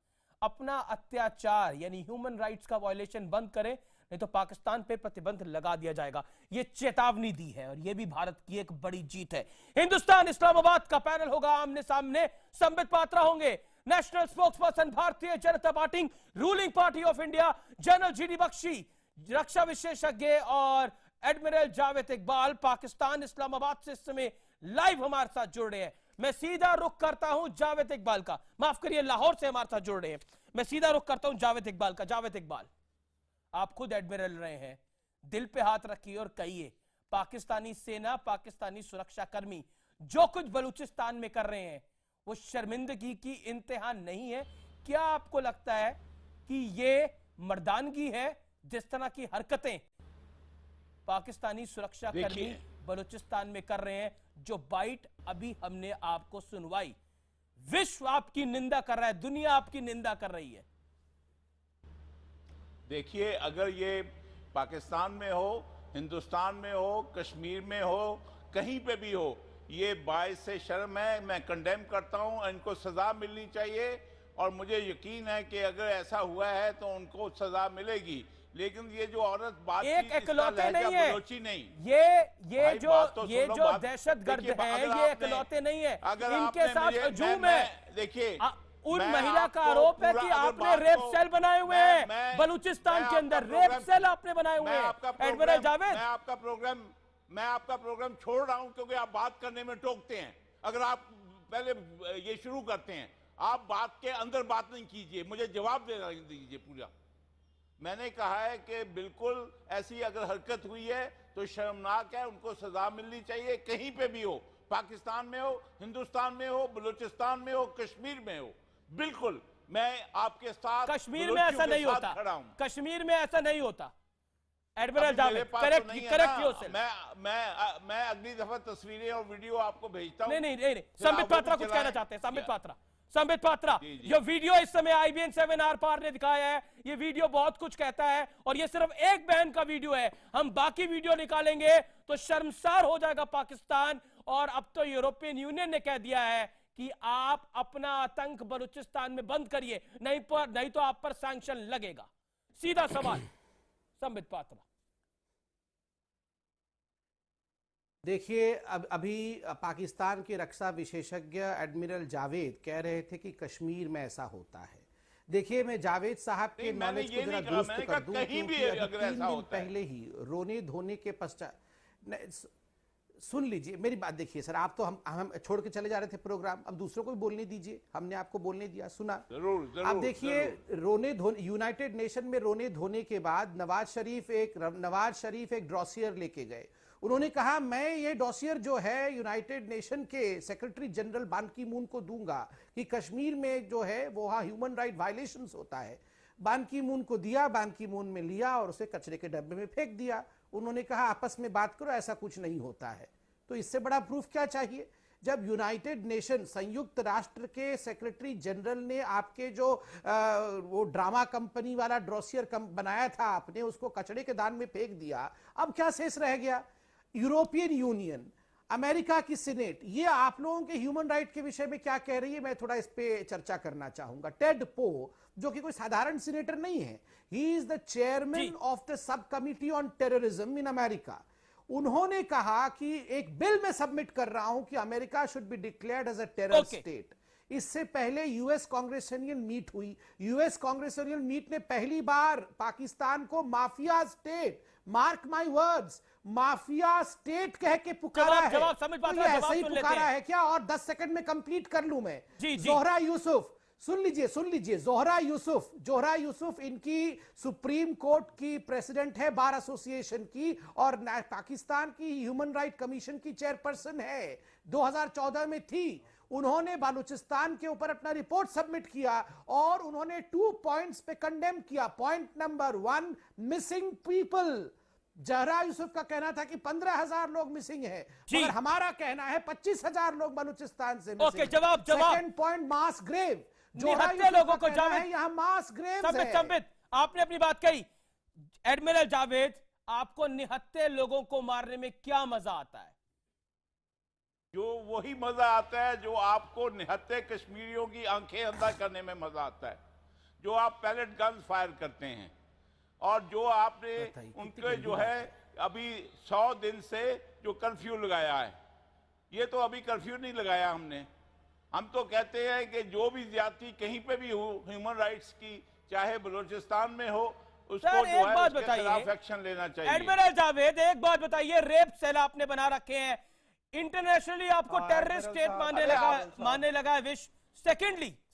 अपना अत्याचार यानी ह्यूमन राइट्स का वायलेशन बंद करे, नहीं तो पाकिस्तान पे प्रतिबंध लगा दिया जाएगा। ये चेतावनी दी है और ये भी भारत की एक बड़ी जीत है। हिंदुस्तान इस्लामाबाद का पैनल होगा आमने सामने। संबित पात्रा होंगे national spokesperson Bharatiya Janata party, ruling party of India, general GD Bakshi रक्षा विशेषज्ञ, और एडमिरल जावेद इकबाल पाकिस्तान इस्लामाबाद से इस समय लाइव हमारे साथ जुड़ रहे हैं। मैं सीधा रुख करता हूं जावेद इकबाल का, माफ करिए लाहौर से हमारे साथ जुड़ रहे हैं। मैं सीधा रुख करता हूं जावेद इकबाल का। जावेद इकबाल, आप खुद एडमिरल रहे हैं, दिल पे हाथ रखिए और कहिए, पाकिस्तानी सेना, पाकिस्तानी सुरक्षाकर्मी जो कुछ बलूचिस्तान में कर रहे हैं वो शर्मिंदगी की इंतहा नहीं है? क्या आपको लगता है कि ये मर्दानगी है जिस तरह की हरकतें पाकिस्तानी सुरक्षाकर्मी बलूचिस्तान में कर रहे हैं? जो बाइट अभी हमने आपको सुनवाई, विश्व आपकी निंदा कर रहा है, दुनिया आपकी निंदा कर रही है। देखिए, अगर ये पाकिस्तान में हो, हिंदुस्तान में हो, कश्मीर में हो, कहीं पे भी हो, ये बाइस से शर्म है। मैं कंडेम करता हूं, इनको सजा मिलनी चाहिए और मुझे यकीन है कि अगर ऐसा हुआ है तो उनको सजा मिलेगी। लेकिन ये जो औरत बात एक एकलौते नहीं है, नहीं, ये जो दहशतगर्द है, ये एकलौते नहीं है, इनके साथ हजूम है। देखिए, उन महिला का आरोप है कि आपने रेप सेल बनाए हुए हैं बलूचिस्तान के अंदर, रेप सेल आपने बनाए हुए हैं। एडमिरल जावेद, मैं आपका प्रोग्राम छोड़ रहा हूं क्योंकि आप बात करने में टोकते हैं। अगर आप पहले ये शुरू करते हैं, आप बात के अंदर बात नहीं कीजिए, मुझे जवाब दे दीजिए पूरा। मैंने कहा है कि बिल्कुल ऐसी अगर हरकत हुई है तो शर्मनाक है, उनको सजा मिलनी चाहिए, कहीं पे भी हो, पाकिस्तान में हो, हिंदुस्तान में हो, बलूचिस्तान में हो, कश्मीर में हो। बिल्कुल मैं आपके साथ, कश्मीर में ऐसा नहीं होता, कश्मीर में ऐसा नहीं होता। Admiral Javed, correct yourself. मैं अगली दफा तस्वीरें और वीडियो आपको भेजता हूं। नहीं, संबित पात्रा कुछ कहना चाहते हैं। संबित पात्रा, ये वीडियो इस समय IBN 7 आर पार ने दिखाया है, ये वीडियो बहुत कुछ कहता है और ये सिर्फ एक बहन का वीडियो है। हम बाकी वीडियो निकालेंगे तो शर्मसार हो जाएगा पाकिस्तान। और अब तो यूरोपियन यूनियन ने कह दिया है कि आप अपना आतंक बलूचिस्तान में बंद करिए, नहीं तो आप पर सैंक्शन लगेगा। सीधा सवाल संबित पात्रा। देखिए, अभी पाकिस्तान के रक्षा विशेषज्ञ एडमिरल जावेद कह रहे थे कि कश्मीर में ऐसा होता है। देखिए, मैं जावेद साहब के नॉलेज को जरा दुरुस्त कर दूं, क्योंकि अभी 3 दिन पहले ही रोने धोने के पश्चात, सुन लीजिए मेरी बात। देखिए सर, आप तो हम छोड़ के चले जा रहे थे प्रोग्राम, अब दूसरों को भी बोलने दीजिए, हमने आपको बोलने दिया, सुना। जरूर। अब देखिए, रोने धोने, यूनाइटेड नेशन में रोने धोने के बाद नवाज शरीफ एक डॉसियर लेके गए। उन्होंने कहा, मैं ये डॉसियर जो है यूनाइटेड नेशन के सेक्रेटरी जनरल बान की मून को दूंगा कि कश्मीर में जो है वो वहां ह्यूमन राइट वायलेशंस होता है। बान की मून को दिया, बान की मून में लिया और उसे कचरे के डब्बे में फेंक दिया। उन्होंने कहा, आपस में बात करो, ऐसा कुछ नहीं होता है। तो इससे बड़ा प्रूफ क्या चाहिए? जब यूनाइटेड नेशन, संयुक्त राष्ट्र के सेक्रेटरी जनरल ने आपके जो वो ड्रामा कंपनी वाला डॉसियर बनाया था, आपने उसको कचरे के दान में फेंक दिया, अब क्या शेष रह गया? यूरोपियन यूनियन, अमेरिका की सीनेट, ये आप लोगों के ह्यूमन राइट के विषय में क्या कह रही है, मैं थोड़ा इस पे चर्चा करना चाहूंगा। टेड पो, जो कि कोई साधारण सीनेटर नहीं है, he is the chairman of the sub committee on terrorism in America. उन्होंने कहा कि एक बिल में सबमिट कर रहा हूं कि America should be declared as a terror state. इससे पहले यूएस कांग्रेसियन मीट हुई। यूएस कांग्रेसियन मीट ने पहली बार पाकिस्तान को mafia state, mark my words, mafia state कह के पुकारा है। तो ऐसे ही पुकारा है क्या? और 10 सेकंड में कंप्लीट कर लूं मैं। जोहरा यूसुफ, सुन लीजिए, जोहरा यूसुफ इनकी सुप्रीम कोर्ट की प्रेसिडेंट है, बार एसोसिएशन की, और पाकिस्तान की ह्यूमन राइट कमीशन की चेयरपर्सन है, 2014 में थी। उन्होंने बलूचिस्तान के ऊपर अपना रिपोर्ट सबमिट किया और उन्होंने 2 पॉइंट्स पे कंडेम किया। Point number 1, missing people. Zahra Yusuf का कहना था कि 15,000 लोग मिसिंग हैं, मगर हमारा कहना है 25,000 लोग बलूचिस्तान से मिसिंग। ओके, जवाब। सेकंड पॉइंट, मास ग्रेव। निहत्थे लोगों को जावेद, यहाँ मास ग्रेव है। संबित, आपने अपनी बात कही। एडमिरल जावेद, आपको निहत्थे लोगों को मारने में क्या मजा आता है? जो वही मजा आता है जो आपको निहत्थे कश्मीरियों की आंखें अंधा करने में मजा आता है, जो आप पैलेट गन्स फायर करते हैं। और जो आपने उनके जो है अभी 100 दिन से जो कर्फ्यू लगाया है, ये तो अभी कर्फ्यू नहीं लगाया हमने। हम तो कहते हैं कि जो भी ज्यादती कहीं पे भी हो ह्यूमन राइट्स की, चाहे बलूचिस्तान में हो, उसको जो है उसके खिलाफ एक्शन लेना चाहिए। एडमिरल जावेद, एक बात बताइए, रेप सेल आपने बना रखे हैं, इंटरनेशनली आपको टेररिस्ट स्टेट मानने लगा है विश्व।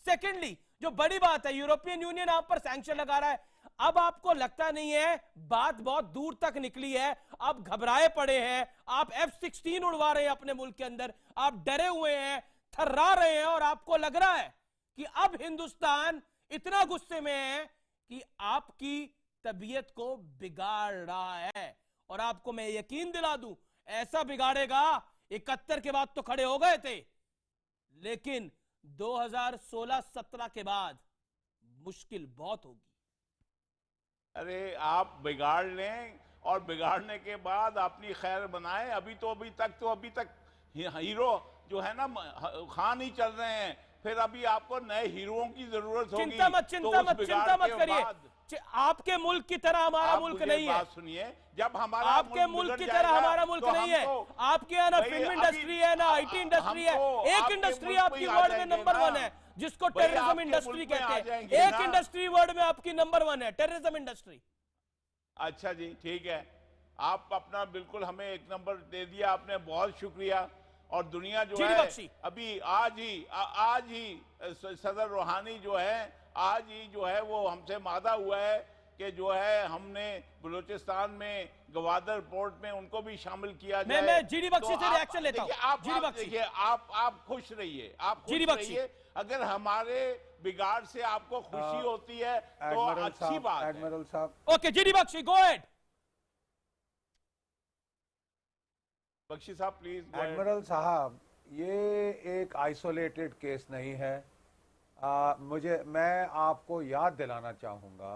सेकेंडली जो बड़ी बात है, यूरोपियन यूनियन आप पर सैंक्शन लगा रहा है। अब आपको लगता नहीं है बात बहुत दूर तक निकली है, आप घबराए पड़े हैं, आप F-16 उड़वा रहे हैं अपने मुल्क के अंदर, आप डरे हुए हैं, थर्रा रहे हैं, और आपको लग रहा है कि अब हिंदुस्तान इतना गुस्से में है कि आपकी तबीयत को बिगाड़ रहा है। और आपको मैं यकीन दिला दूं, ऐसा बिगाड़ेगा, 71 के बाद तो खड़े हो गए थे, लेकिन 2016-17 के बाद मुश्किल बहुत होगी। अरे आप बिगाड़ लें और बिगाड़ने के बाद अपनी खैर बनाएं। अभी तक हीरो जो है ना खान ही चल रहे हैं, फिर अभी आपको नए हीरोओं की जरूरत होगी। चिंता मत करिए, आपके मुल्क की तरह हमारा मुल्क नहीं है। बात सुनिए, जब हमारा आपके मुल्क की तरह हमारा मुल्क नहीं है। आपके यहाँ ना फिल्म इंडस्ट्री है, ना IT इंडस्ट्री है। एक इंडस्ट्री आपकी वर्ल्ड में नंबर 1 है, जिसको टेररिज्म इंडस्ट्री कहते हैं। एक इंडस्ट्री वर्ल्ड में आपकी नंबर 1 है, टेररिज्म इंडस्ट्री। अच्छा जी, ठीक है, आप अपना बिल्कुल हमें एक नंबर दे दिया आपने, बहुत शुक्रिया। और दुनिया जो है अभी आज ही सदर रूहानी जो है, आज ही जो है वो हमसे मादा हुआ है कि जो है हमने बलूचिस्तान में गवादर पोर्ट में उनको भी शामिल किया जाए। मैं जीडी बख्शी से रिएक्शन लेता हूं। देखिए आप खुश रहिए, आप खुश रहिए। अगर हमारे बिगाड़ से आपको खुशी होती है तो अच्छी बात है। एडमिरल साहब, okay, GD Bakshi, go ahead. Bakshi साहब प्लीज। एडमिरल साहब, ये एक आइसोलेटेड केस नहीं है। मैं आपको याद दिलाना चाहूँगा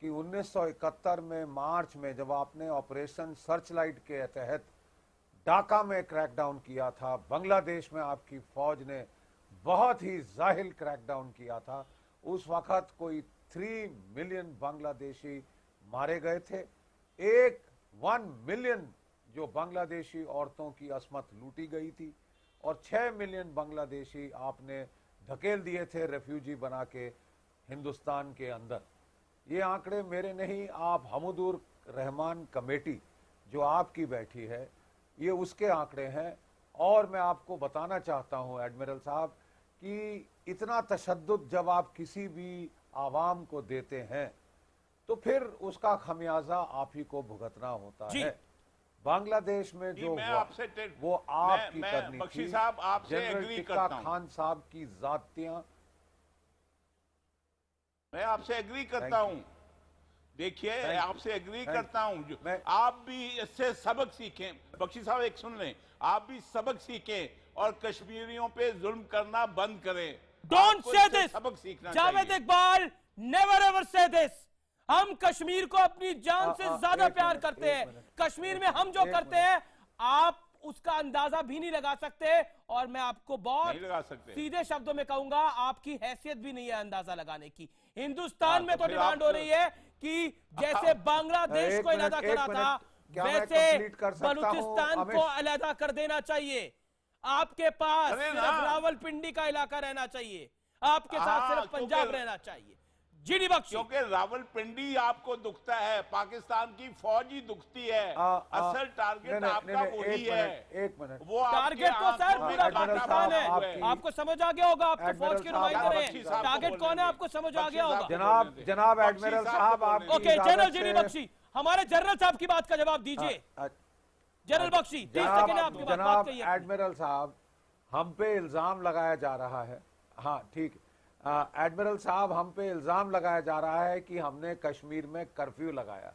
कि 1971 में मार्च में जब आपने ऑपरेशन सर्चलाइट के तहत ढाका में क्रैकडाउन किया था, बांग्लादेश में आपकी फौज ने बहुत ही जाहिल क्रैकडाउन किया था। उस वक़्त कोई 3 मिलियन बांग्लादेशी मारे गए थे। 1 मिलियन जो बांग्लादेशी औरतों की अस्मत लूटी गई थी, और 6 मिलियन बांग्लादेशी आपने धकेल दिए थे रेफ्यूजी बना के हिंदुस्तान के अंदर। ये आंकड़े मेरे नहीं, आप हमदुर रहमान कमेटी जो आपकी बैठी है, ये उसके आंकड़े हैं। और मैं आपको बताना चाहता हूं एडमिरल साहब कि इतना तशद्दुद जब आप किसी भी आवाम को देते हैं तो फिर उसका खमियाजा आप ही को भुगतना होता है। बांग्लादेश में जो वो आपकी करनी थी, जनरल टिक्का खान साहब की जातियां। मैं आपसे एग्री करता हूं। देखिए, आपसे एग्री करता हूं। आप भी इससे सबक सीखें। बख्शी साहब एक सुन लें, आप भी सबक सीखें और कश्मीरियों पे जुल्म करना बंद करें। डोंट से दिस, सबक सीखना जावेद इकबाल, नेवर एवर से दिस। हम कश्मीर को अपनी जान से ज्यादा प्यार करते हैं। कश्मीर में हम जो करते हैं आप उसका अंदाजा भी नहीं लगा सकते। और मैं आपको बहुत सीधे शब्दों में कहूंगा, आपकी हैसियत भी नहीं है अंदाजा लगाने की। हिंदुस्तान में तो डिमांड हो रही है कि जैसे बांग्लादेश को अलग करा था, वैसे बलूचिस्तान को अलग कर देना चाहिए। आपके पास सिर्फ रावलपिंडी का इलाका रहना चाहिए, आपके साथ सिर्फ पंजाब रहना चाहिए। जीडी बख्शी, क्योंकि रावलपिंडी आपको दुखता है, पाकिस्तान की फौज ही दुखती है। असल टारगेट आपका वही है। एक मिनट, वो टारगेट तो सर पूरा पाकिस्तान है। आपको समझ आ गया होगा, आपको फौज के नुमाइंदे रहे, टारगेट कौन है आपको समझ आ गया होगा। जनाब एडमिरल साहब, ओके, जनरल जीडी बख्शी, हमारे जनरल साहब की बात का जवाब दीजिए। जनरल बख्शी, 30 सेकंड है आपकी बात कहिए। एडमिरल साहब, हम पे इल्जाम लगाया जा रहा है। हाँ ठीक है एडमिरल साहब, हम पे इल्जाम लगाया जा रहा है कि हमने कश्मीर में कर्फ्यू लगाया।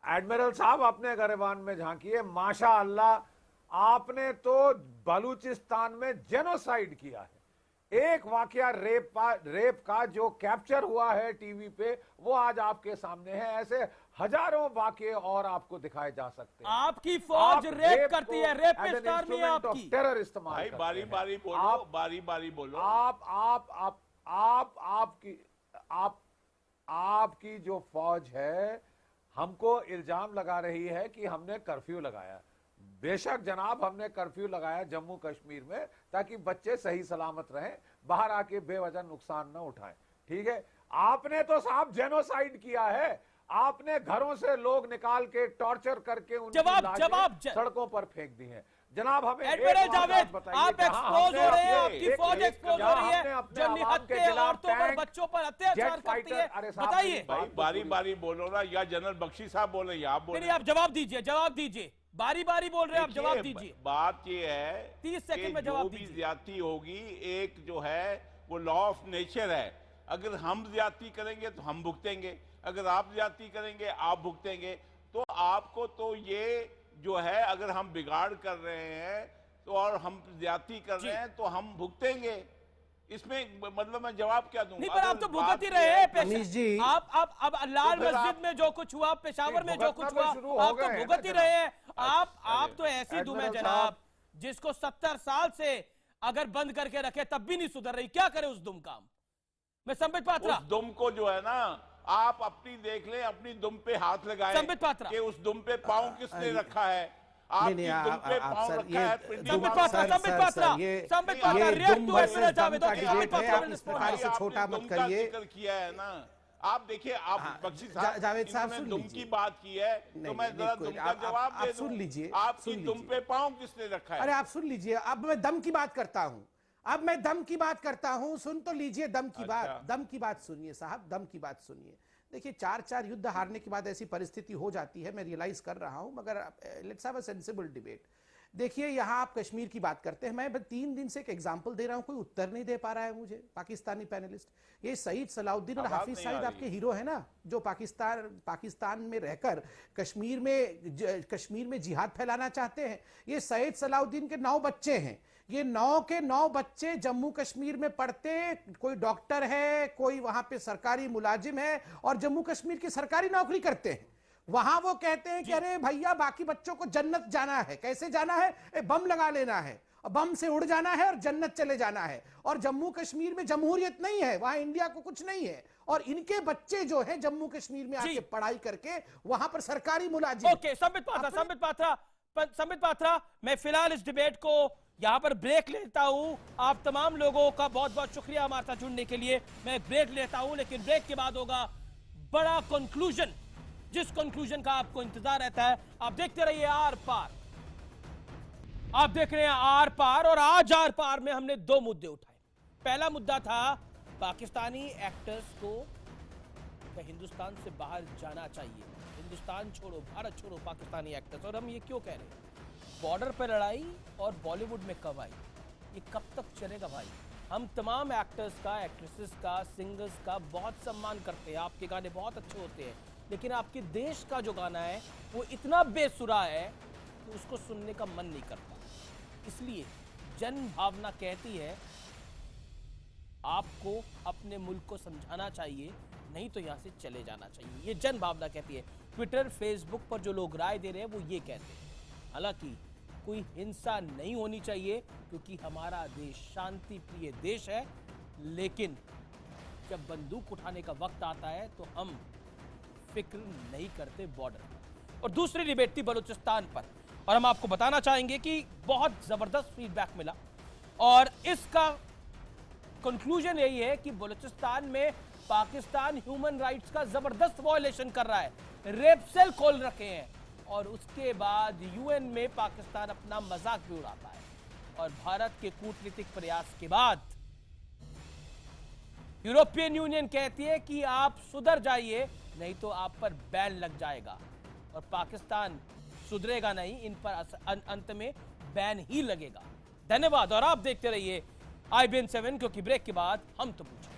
एडमिरल साहब, अपने गिरबान में झांकिए, माशाअल्लाह आपने तो बलूचिस्तान में जेनोसाइड किया है। एक वाकया रेप का जो कैप्चर हुआ है टीवी पे, वो आज आपके सामने है। ऐसे हजारों वाकये और आपको दिखाए जा सकते हैं। आपकी फौज रेप करती है, रेपिस्ट आर्मी है आपकी। टेरर इस्तेमाल करते हैं। बारी बारी बोलो, बारी बारी बोलो। आपकी जो फौज है हमको इल्जाम लगा रही है कि हमने कर्फ्यू लगाया। बेशक जनाब, हमने कर्फ्यू लगाया जम्मू कश्मीर में ताकि बच्चे सही सलामत रहें, बाहर आके बेवजह नुकसान न उठाएं। ठीक है, आपने तो साहब जेनोसाइड किया है। आपने घरों से लोग निकाल के टॉर्चर करके उनकी लाशें सड़कों पर फेंक दी हैं। जनाब हमें जावेद, आप एक्सपोज हो रहे हैं, आपकी फौज एक्सपोज हो रही है जो निहत्थे औरतों पर बच्चों पर अत्याचार करती है। बताइए भाई, बारी बारी बोलो ना, या जनरल बख्शी साहब बोले या आप बोले। आप जवाब दीजिए, जवाब दीजिए, बारी बारी बोल रहे हैं आप, जवाब दीजिए। बात ये है 30 सेकंड में जवाब दीजिए। ज्यादती होगी, एक जो है वो लॉ ऑफ नेचर है। अगर हम ज्यादती करेंगे तो हम भुगतेंगे, अगर आप ज्यादती करेंगे आप भुगतेंगे। तो आपको तो ये जो है, अगर हम बिगाड़ कर रहे हैं तो और हम ज्यादती कर रहे हैं तो हम भुगतेंगे। इसमें मतलब मैं जवाब क्या दूंगा? नहीं, पर आप तो भुगत ही रहे हैं। आप लाल मस्जिद में जो कुछ हुआ, पेशावर में जो कुछ हुआ, आप तो भुगत ही रहे हैं। आप तो ऐसी दुम है जनाब जिसको 70 साल से अगर बंद करके रखे तब भी नहीं सुधर रही। क्या करे उस दुम का? मैं संबित पात्रा, उस दुम को जो है ना, आप अपनी देख लें, अपनी दुम पे हाथ लगाएं। संबित पात्रा, कि उस दुम पे पांव किसने रखा है? आपकी दुम पे पांव रखा है। Sambit Patra, Sambit Patra, Sambit Patra, react to S Javed. इस प्रकार से छोटा मत करिए। किया है ना, आप देखिए, आप बख्शी साहब जावेद साहब सुन दुम की बात की है, तो मैं जरा दुम का जवाब दे दूं। सुन लीजिए, आपकी दुम पे पांव किसने रखा है? अरे आप सुन लीजिए, अब मैं दम की बात करता हूं, अब मैं दम की बात करता हूं। सुन तो लीजिए दम की बात, दम की बात सुनिए साहब, दम की बात सुनिए। देखिए 4 युद्ध हारने के बाद ऐसी परिस्थिति हो जाती है, मैं रियलाइज कर रहा हूं, मगर let's have a sensible debate. देखिए यहां आप कश्मीर की बात करते हैं, मैं 3 दिन से एक एग्जांपल दे रहा हूं, कोई उत्तर नहीं दे पा रहा है मुझे पाकिस्तानी पैनलिस्ट। ये सईद सलाउद्दीन और हाफिज सईद आपके हीरो है ना, जो पाकिस्तान में रहकर कश्मीर में जिहाद फैलाना चाहते हैं। ये सईद सलाउद्दीन के 9 बच्चे हैं, ये 9 के 9 बच्चे जम्मू कश्मीर में पढ़ते, कोई डॉक्टर है, कोई वहां पे सरकारी मुलाजिम है और जम्मू कश्मीर की सरकारी नौकरी करते हैं। वहां वो कहते हैं कि अरे भैया बाकी बच्चों को जन्नत जाना है। कैसे जाना है? बम लगा लेना है, बम से उड़ जाना है और जन्नत चले जाना है। और जम्मू कश्मीर में जमहूरियत नहीं है, वहां इंडिया को कुछ नहीं है। और इनके बच्चे जो है जम्मू कश्मीर में आके पढ़ाई करके वहां पर सरकारी मुलाजिम। ओके, संबित पात्रा, मैं फिलहाल इस डिबेट को यहां पर ब्रेक लेता हूं। आप तमाम लोगों का बहुत बहुत शुक्रिया हमारे साथ जुड़ने के लिए। मैं ब्रेक लेता हूं, लेकिन ब्रेक के बाद होगा बड़ा कंक्लूजन, जिस कंक्लूजन का आपको इंतजार रहता है। आप देखते रहिए आर पार, आप देख रहे हैं आर पार। और आज आर पार में हमने 2 मुद्दे उठाए। पहला मुद्दा था पाकिस्तानी एक्टर्स को हिंदुस्तान से बाहर जाना चाहिए, हिंदुस्तान छोड़ो, भारत छोड़ो पाकिस्तानी एक्टर्स। और हम ये क्यों कह रहे हैं? बॉर्डर पर लड़ाई और बॉलीवुड में कमाई, ये कब तक चलेगा भाई? हम तमाम एक्टर्स का, एक्ट्रेसेस का, सिंगर्स का बहुत सम्मान करते हैं, आपके गाने बहुत अच्छे होते हैं, लेकिन आपके देश का जो गाना है वो इतना बेसुरा है कि उसको सुनने का मन नहीं करता। इसलिए जन भावना कहती है आपको अपने मुल्क को समझाना चाहिए, नहीं तो यहां से चले जाना चाहिए। ये जन भावना कहती है। ट्विटर, फेसबुक पर जो लोग राय दे रहे हैं वो ये कहते हैं। हालांकि कोई हिंसा नहीं होनी चाहिए क्योंकि हमारा देश शांति प्रिय देश है, लेकिन जब बंदूक उठाने का वक्त आता है तो हम फिक्र नहीं करते बॉर्डर। और दूसरी डिबेट थी बलूचिस्तान पर, और हम आपको बताना चाहेंगे कि बहुत जबरदस्त फीडबैक मिला और इसका कंक्लूजन यही है कि बलूचिस्तान में पाकिस्तान ह्यूमन राइट्स का जबरदस्त वायलेशन कर रहा है, रेप सेल खोल रखे हैं, और उसके बाद यूएन में पाकिस्तान अपना मजाक भी उड़ाता है। और भारत के कूटनीतिक प्रयास के बाद यूरोपियन यूनियन कहती है कि आप सुधर जाइए, नहीं तो आप पर बैन लग जाएगा। और पाकिस्तान सुधरेगा नहीं, इन पर अंत में बैन ही लगेगा। धन्यवाद, और आप देखते रहिए IBN 7, क्योंकि ब्रेक के बाद हम तो पूछें।